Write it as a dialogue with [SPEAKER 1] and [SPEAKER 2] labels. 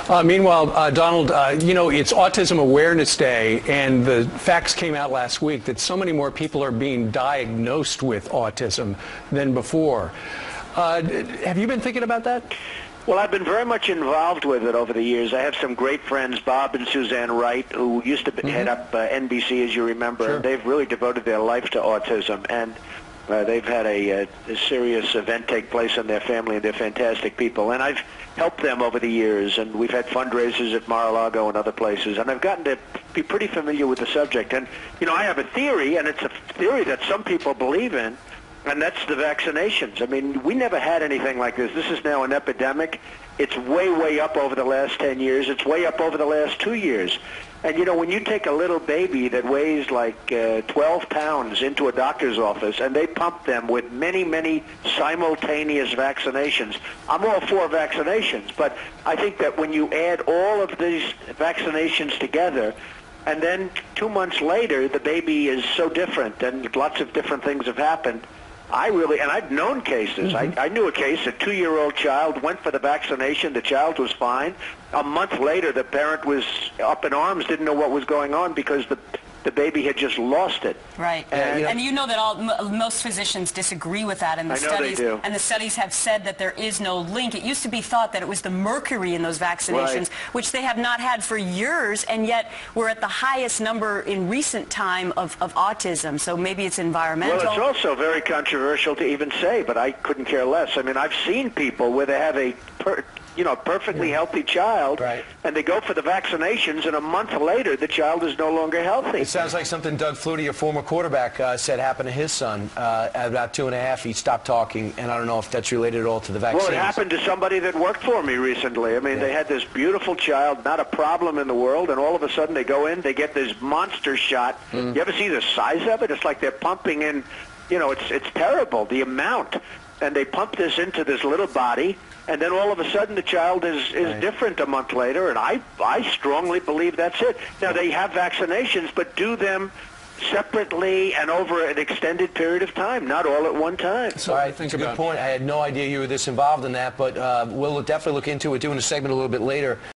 [SPEAKER 1] Meanwhile, Donald, you know, it's Autism Awareness Day, and the facts came out last week that so many more people are being diagnosed with autism than before. Have you been thinking about that?
[SPEAKER 2] Well, I've been very much involved with it over the years. I have some great friends, Bob and Suzanne Wright, who used to head up NBC, as you remember.
[SPEAKER 1] Sure.
[SPEAKER 2] And they've really devoted their life to autism, and they've had a serious event take place in their family, and they're fantastic people. And I've helped them over the years, and we've had fundraisers at Mar-a-Lago and other places, and I've gotten to be pretty familiar with the subject. And, you know, I have a theory, and it's a theory that some people believe in, and that's the vaccinations. I mean, we never had anything like this. This is now an epidemic. It's way, way up over the last 10 years. It's way up over the last 2 years. And, you know, when you take a little baby that weighs like 12 pounds into a doctor's office and they pump them with many, many simultaneous vaccinations, I'm all for vaccinations, but I think that when you add all of these vaccinations together, and then 2 months later the baby is so different and lots of different things have happened, and I've known cases. I knew a case, a 2-year-old child went for the vaccination, the child was fine. A month later, the parent was up in arms, didn't know what was going on because the baby had just lost it.
[SPEAKER 3] Right. And you know that most physicians disagree with that, and the studies have said that there is no link. It used to be thought that it was the mercury in those vaccinations, which they have not had for years, and yet we're at the highest number in recent time of autism. So maybe it's environmental.
[SPEAKER 2] Well, it's also very controversial to even say, but I couldn't care less. I mean, I've seen people where they have a perfectly healthy child, and they go for the vaccinations, and a month later, the child is no longer healthy.
[SPEAKER 4] It sounds like something Doug Flutie, your former quarterback, said happened to his son. At about 2.5, he stopped talking, and I don't know if that's related at all to the vaccine.
[SPEAKER 2] Well, it happened to somebody that worked for me recently. I mean, they had this beautiful child, not a problem in the world, and all of a sudden they go in, they get this monster shot. You ever see the size of it? It's like they're pumping in, you know, it's terrible, the amount. And they pump this into this little body, and then all of a sudden the child is different a month later, and I strongly believe that's it. Now, they have vaccinations, but do them separately and over an extended period of time, not all at one time.
[SPEAKER 4] So that's a good point. I had no idea you were this involved in that, but we'll definitely look into it, doing a segment a little bit later.